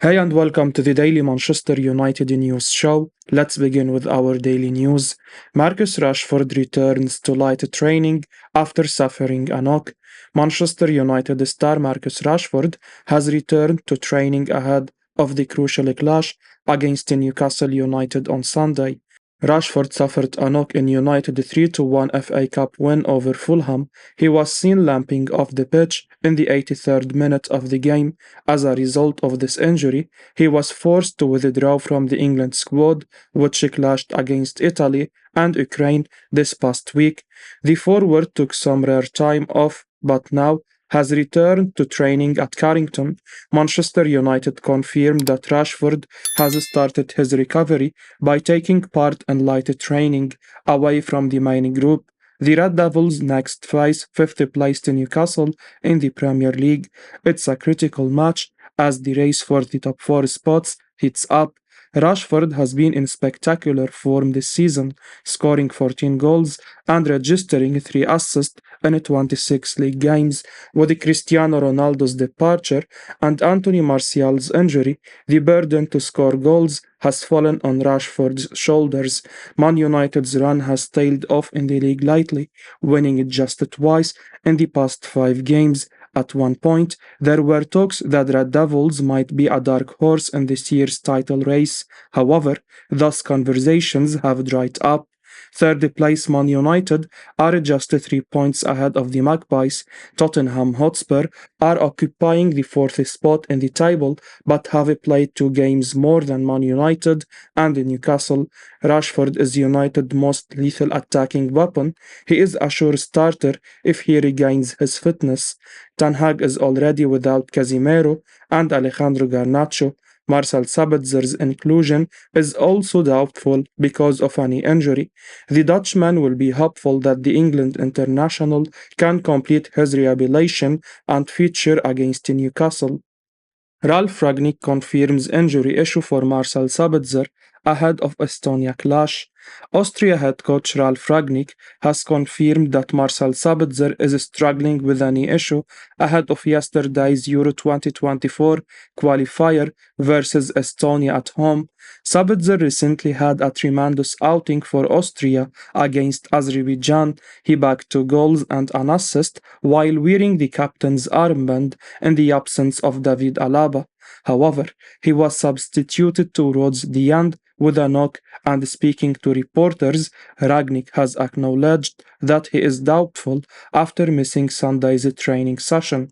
Hey and welcome to the daily Manchester United news show. Let's begin with our daily news. Marcus Rashford returns to light training after suffering a knock. Manchester United star Marcus Rashford has returned to training ahead of the crucial clash against Newcastle United on Sunday. Rashford suffered a knock in United's 3-1 FA Cup win over Fulham. He was seen limping off the pitch in the 83rd minute of the game. As a result of this injury, he was forced to withdraw from the England squad, which clashed against Italy and Ukraine this past week. The forward took some rare time off, but now has returned to training at Carrington. Manchester United confirmed that Rashford has started his recovery by taking part in light training away from the main group. The Red Devils next face 5th placed Newcastle in the Premier League. It's a critical match as the race for the top 4 spots heats up. Rashford has been in spectacular form this season, scoring 14 goals and registering 3 assists in 26 league games. With Cristiano Ronaldo's departure and Anthony Martial's injury, the burden to score goals has fallen on Rashford's shoulders. Man United's run has tailed off in the league lately, winning it just twice in the past 5 games. At one point, there were talks that Red Devils might be a dark horse in this year's title race. However, those conversations have dried up. Third place Man United are just 3 points ahead of the Magpies. Tottenham Hotspur are occupying the 4th spot in the table but have played 2 games more than Man United and Newcastle. Rashford is United's most lethal attacking weapon. He is a sure starter if he regains his fitness. Ten Hag is already without Casemiro and Alejandro Garnacho. Marcel Sabitzer's inclusion is also doubtful because of a knee injury. The Dutchman will be hopeful that the England international can complete his rehabilitation and feature against Newcastle. Ralf Rangnick confirms injury issue for Marcel Sabitzer ahead of Estonia clash. Austria head coach Ralf Rangnick has confirmed that Marcel Sabitzer is struggling with a knee issue ahead of yesterday's Euro 2024 qualifier versus Estonia at home. Sabitzer recently had a tremendous outing for Austria against Azerbaijan. He bagged 2 goals and an assist while wearing the captain's armband in the absence of David Alaba. However, he was substituted towards the end with a knock, and speaking to reporters, Rangnick has acknowledged that he is doubtful after missing Sunday's training session.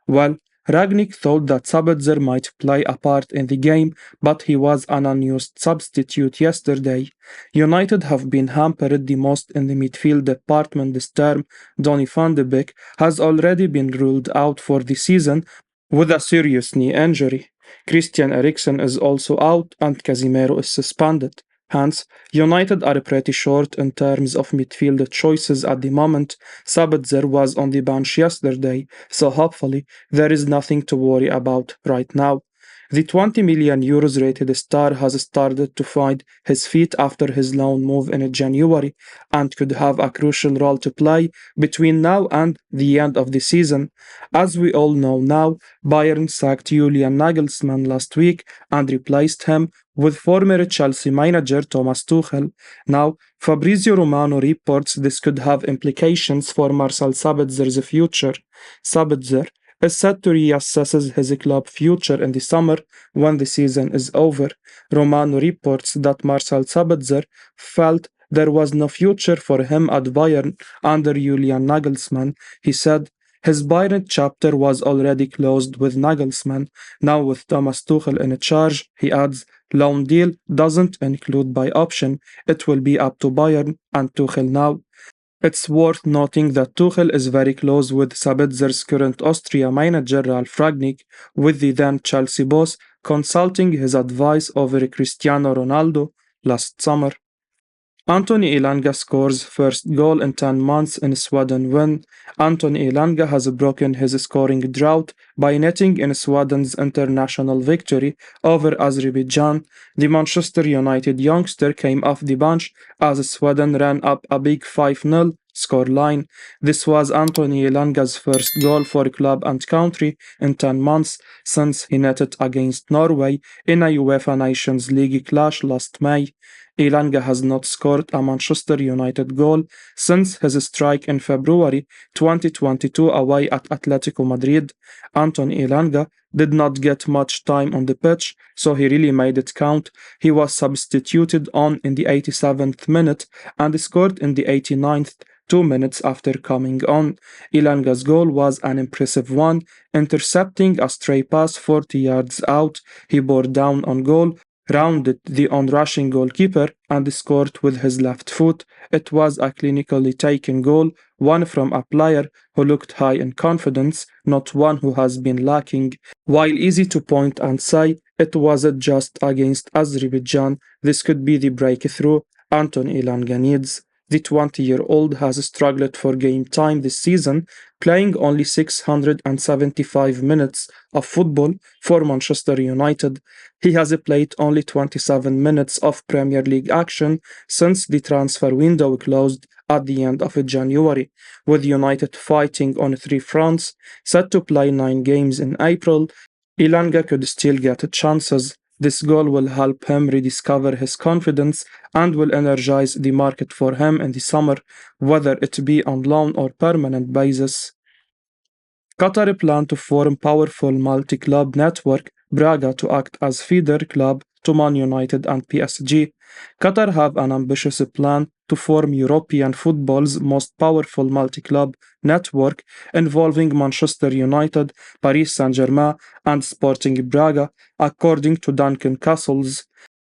Well, Rangnick thought that Sabitzer might play a part in the game, but he was an unused substitute yesterday. United have been hampered the most in the midfield department this term. Donny van de Beek has already been ruled out for the season with a serious knee injury. Christian Eriksen is also out and Casemiro is suspended. Hence, United are pretty short in terms of midfield choices at the moment. Sabitzer was on the bench yesterday, so hopefully there is nothing to worry about right now. The 20 million euros rated star has started to find his feet after his loan move in January and could have a crucial role to play between now and the end of the season. As we all know now, Bayern sacked Julian Nagelsmann last week and replaced him with former Chelsea manager Thomas Tuchel. Now, Fabrizio Romano reports this could have implications for Marcel Sabitzer's future. Sabitzer is set to reassess his club future in the summer when the season is over. Romano reports that Marcel Sabitzer felt there was no future for him at Bayern under Julian Nagelsmann. He said his Bayern chapter was already closed with Nagelsmann. Now with Thomas Tuchel in charge, he adds, loan deal doesn't include buy option. It will be up to Bayern and Tuchel now. It's worth noting that Tuchel is very close with Sabitzer's current Austria manager Ralf Rangnick, with the then Chelsea boss consulting his advice over Cristiano Ronaldo last summer. Anthony Illanga scores first goal in 10 months in Sweden win. Anthony Illanga has broken his scoring drought by netting in Sweden's international victory over Azerbaijan. The Manchester United youngster came off the bench as Sweden ran up a big 5-0 scoreline. This was Anthony Elanga's first goal for club and country in 10 months since he netted against Norway in a UEFA Nations League clash last May. Elanga has not scored a Manchester United goal since his strike in February 2022 away at Atletico Madrid. Anthony Elanga did not get much time on the pitch, so he really made it count. He was substituted on in the 87th minute and scored in the 89th, 2 minutes after coming on. Ilanga's goal was an impressive one, intercepting a stray pass 40 yards out. He bore down on goal, rounded the onrushing goalkeeper, and scored with his left foot. It was a clinically taken goal, one from a player who looked high in confidence, not one who has been lacking. While easy to point and say it wasn't just against Azerbaijan, this could be the breakthrough Anton Ilanga needs. The 20-year-old has struggled for game time this season, playing only 675 minutes of football for Manchester United. He has played only 27 minutes of Premier League action since the transfer window closed at the end of January, with United fighting on three fronts. Set to play 9 games in April, Illanga could still get chances. This goal will help him rediscover his confidence and will energize the market for him in the summer, whether it be on loan or permanent basis. Qatari plan to form powerful multi-club network Braga to act as feeder club to Man United and PSG. Qatar have an ambitious plan to form European football's most powerful multi-club network involving Manchester United, Paris Saint-Germain and Sporting Braga, according to Duncan Castles.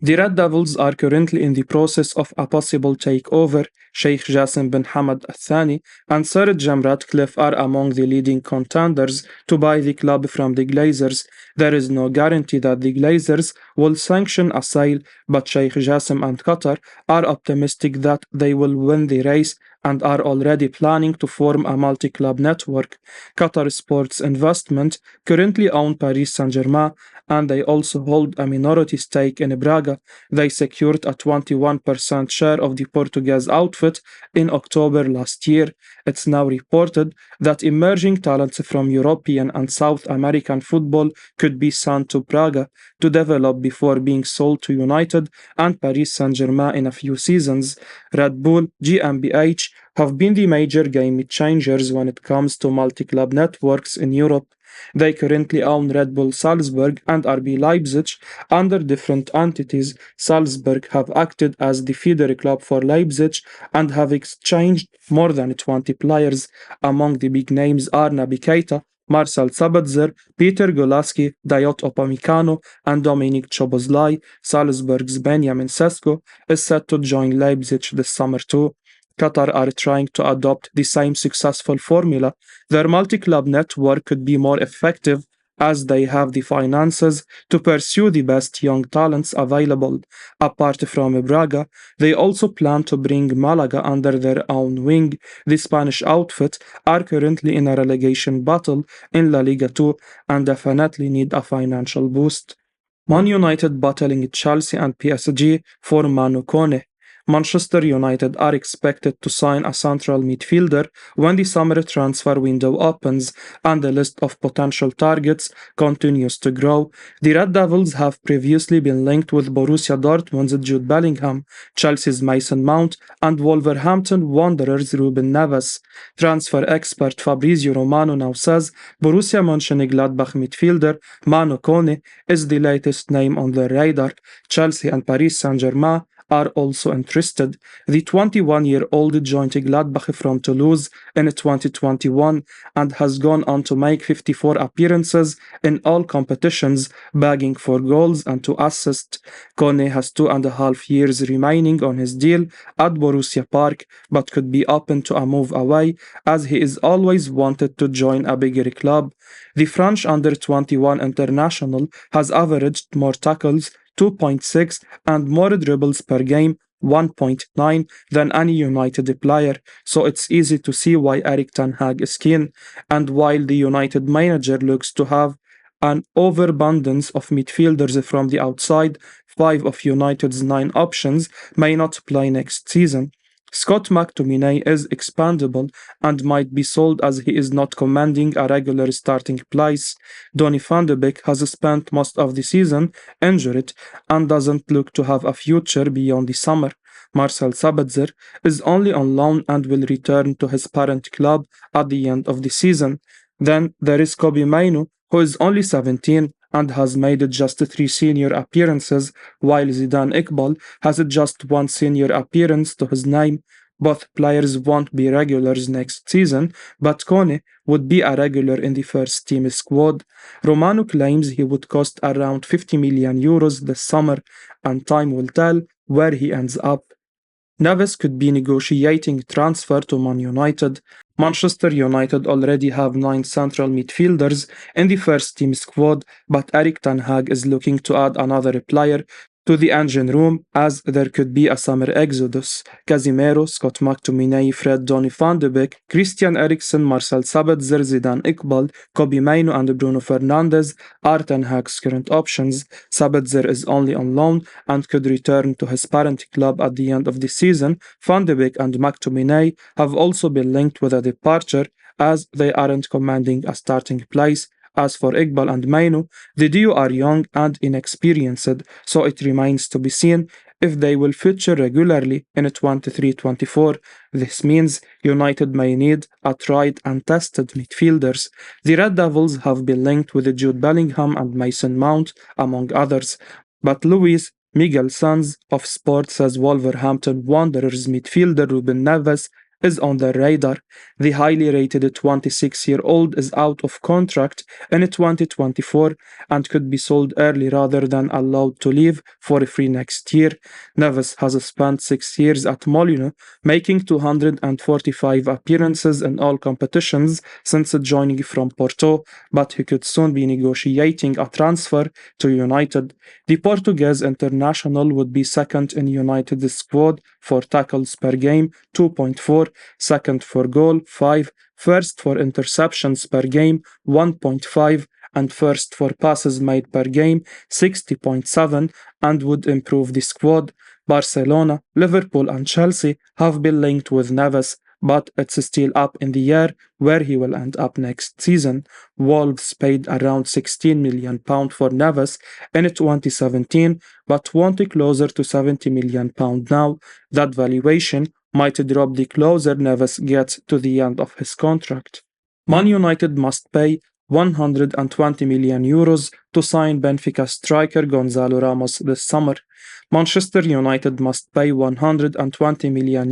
The Red Devils are currently in the process of a possible takeover. Sheikh Jassim bin Hamad Al Thani and Sir Jim Ratcliffe are among the leading contenders to buy the club from the Glazers. There is no guarantee that the Glazers will sanction a sale, but Sheikh Jassim and Qatar are optimistic that they will win the race and are already planning to form a multi-club network. Qatar Sports Investment currently own Paris Saint-Germain, and they also hold a minority stake in Braga. They secured a 21% share of the Portuguese outfit in October last year. It's now reported that emerging talents from European and South American football could be sent to Braga to develop before being sold to United and Paris Saint-Germain in a few seasons. Red Bull, GmbH have been the major game changers when it comes to multi-club networks in Europe. They currently own Red Bull Salzburg and RB Leipzig under different entities. Salzburg have acted as the feeder club for Leipzig and have exchanged more than 20 players. Among the big names are Naby Keita, Marcel Sabitzer, Peter Golaski, Dayot Upamecano, and Dominic Szoboszlai. Salzburg's Benjamin Sesko is set to join Leipzig this summer too. Qatar are trying to adopt the same successful formula. Their multi-club network could be more effective as they have the finances to pursue the best young talents available. Apart from Braga, they also plan to bring Malaga under their own wing. The Spanish outfit are currently in a relegation battle in La Liga 2 and definitely need a financial boost. Man United battling Chelsea and PSG for Mankone. Manchester United are expected to sign a central midfielder when the summer transfer window opens, and the list of potential targets continues to grow. The Red Devils have previously been linked with Borussia Dortmund's Jude Bellingham, Chelsea's Mason Mount, and Wolverhampton Wanderers' Ruben Navas. Transfer expert Fabrizio Romano now says Borussia Mönchengladbach midfielder Mankone is the latest name on their radar. Chelsea and Paris Saint-Germain are also interested. The 21-year-old joined Gladbach from Toulouse in 2021 and has gone on to make 54 appearances in all competitions, bagging 4 goals and 2 assists. Kone has 2.5 years remaining on his deal at Borussia Park, but could be open to a move away as he is always wanted to join a bigger club. The French under-21 international has averaged more tackles 2.6 and more dribbles per game 1.9 than any United player, so it's easy to see why Erik ten Hag is keen. And while the United manager looks to have an overabundance of midfielders from the outside, 5 of United's 9 options may not play next season. Scott McTominay is expandable and might be sold as he is not commanding a regular starting place. Donny van de Beek has spent most of the season injured and doesn't look to have a future beyond the summer. Marcel Sabitzer is only on loan and will return to his parent club at the end of the season. Then there is Kobbie Mainoo, who is only 17 and has made just 3 senior appearances, while Zidane Iqbal has just 1 senior appearance to his name. Both players won't be regulars next season, but Kone would be a regular in the first team squad. Romano claims he would cost around 50 million euros this summer, and time will tell where he ends up. Navas could be negotiating transfer to Man United. Manchester United already have 9 central midfielders in the first team squad, but Erik ten Hag is looking to add another player to the engine room as there could be a summer exodus. Casemiro, Scott McTominay, Fred Donny van de Beek, Christian Eriksen, Marcel Sabitzer, Zidane Iqbal, Kobbie Mainoo and Bruno Fernandes are Ten Hag's current options. Sabitzer is only on loan and could return to his parent club at the end of the season. Van de Beek and McTominay have also been linked with a departure as they aren't commanding a starting place. As for Iqbal and Mainoo, the duo are young and inexperienced, so it remains to be seen if they will feature regularly in 23-24. This means United may need a tried and tested midfielders. The Red Devils have been linked with Jude Bellingham and Mason Mount, among others, but Luis Miguel Sanz of Sport says Wolverhampton Wanderers midfielder Ruben Neves is on their radar. The highly rated 26-year-old is out of contract in 2024 and could be sold early rather than allowed to leave for free next year. Neves has spent 6 years at Molineux, making 245 appearances in all competitions since joining from Porto, but he could soon be negotiating a transfer to United. The Portuguese international would be second in United's squad for tackles per game, 2.4, second for goal, 5, first for interceptions per game, 1.5, and first for passes made per game, 60.7, and would improve the squad. Barcelona, Liverpool, and Chelsea have been linked with Neves, but it's still up in the air where he will end up next season. Wolves paid around £16 million for Neves in 2017, but want closer to £70 million now. That valuation might drop the closer Neves gets to the end of his contract. Man United must pay €120 million to sign Benfica striker Gonzalo Ramos this summer. Manchester United must pay €120 million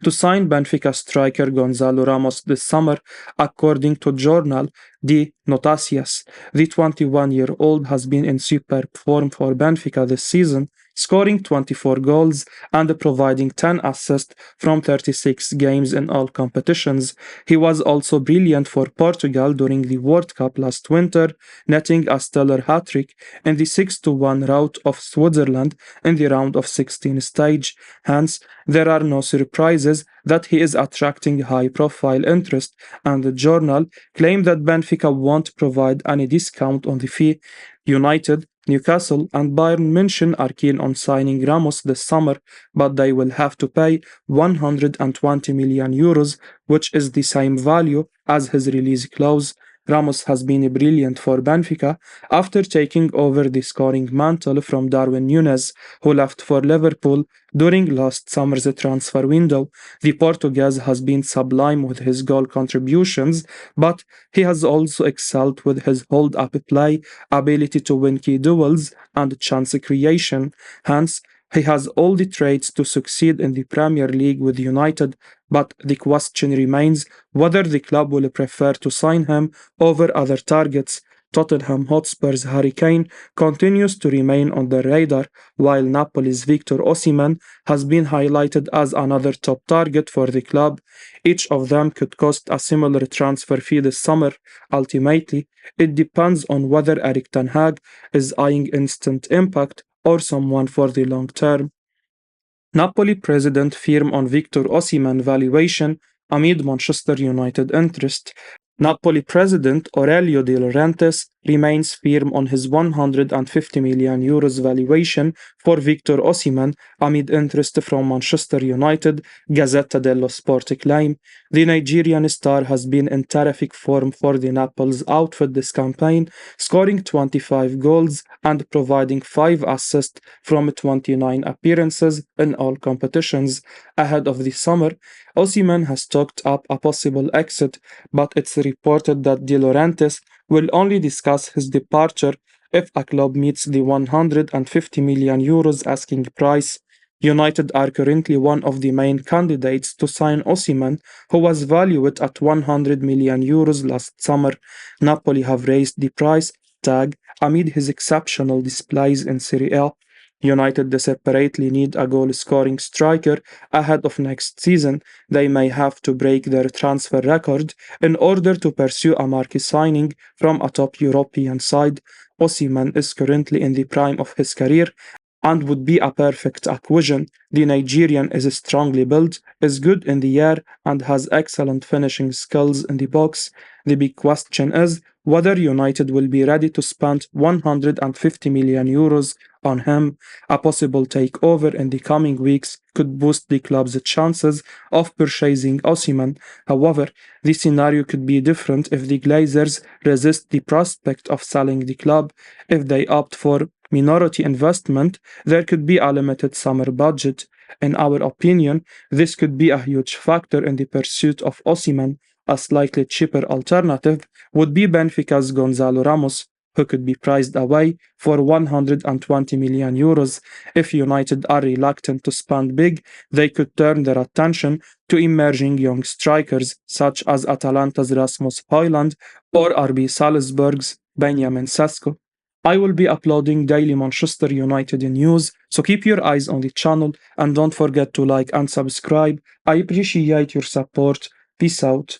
to sign Benfica striker Gonzalo Ramos this summer, according to journal De Notícias. The 21-year-old has been in superb form for Benfica this season, scoring 24 goals and providing 10 assists from 36 games in all competitions. He was also brilliant for Portugal during the World Cup last winter, netting a stellar hat-trick in the 6-1 rout of Switzerland in the round of 16 stage. Hence, there are no surprises that he is attracting high-profile interest, and the journal claimed that Benfica won't provide any discount on the fee. United, Newcastle, and Bayern München are keen on signing Ramos this summer, but they will have to pay €120 million, which is the same value as his release clause. Ramos has been brilliant for Benfica after taking over the scoring mantle from Darwin Núñez, who left for Liverpool during last summer's transfer window. The Portuguese has been sublime with his goal contributions, but he has also excelled with his hold-up play, ability to win key duels, and chance creation. Hence, he has all the traits to succeed in the Premier League with United, but the question remains whether the club will prefer to sign him over other targets. Tottenham Hotspur's Harry Kane continues to remain on the radar, while Napoli's Victor Osimhen has been highlighted as another top target for the club. Each of them could cost a similar transfer fee this summer. Ultimately, it depends on whether Erik ten Hag is eyeing instant impact or someone for the long term. Napoli president firm on Victor Osimhen valuation amid Manchester United interest. Napoli president Aurelio De Laurentiis remains firm on his €150 million valuation for Victor Osimhen amid interest from Manchester United, Gazzetta dello Sport claim. The Nigerian star has been in terrific form for the Naples outfit this campaign, scoring 25 goals and providing 5 assists from 29 appearances in all competitions. Ahead of the summer, Osimhen has talked up a possible exit, but it's reported that De Laurentiis will only discuss his departure if a club meets the €150 million asking price. United are currently one of the main candidates to sign Osimhen, who was valued at €100 million last summer. Napoli have raised the price tag amid his exceptional displays in Serie A. United desperately need a goal-scoring striker ahead of next season. They may have to break their transfer record in order to pursue a marquee signing from a top European side. Osimhen is currently in the prime of his career and would be a perfect acquisition. The Nigerian is strongly built, is good in the air, and has excellent finishing skills in the box. The big question is whether United will be ready to spend €150 million on him. A possible takeover in the coming weeks could boost the club's chances of purchasing Osimhen. However, the scenario could be different if the Glazers resist the prospect of selling the club. If they opt for minority investment, there could be a limited summer budget. In our opinion, this could be a huge factor in the pursuit of Osimhen. A slightly cheaper alternative would be Benfica's Gonzalo Ramos, who could be priced away for €120 million. If United are reluctant to spend big, they could turn their attention to emerging young strikers such as Atalanta's Rasmus Højlund or RB Salzburg's Benjamin Sesko. I will be uploading daily Manchester United news, so keep your eyes on the channel and don't forget to like and subscribe. I appreciate your support. Peace out.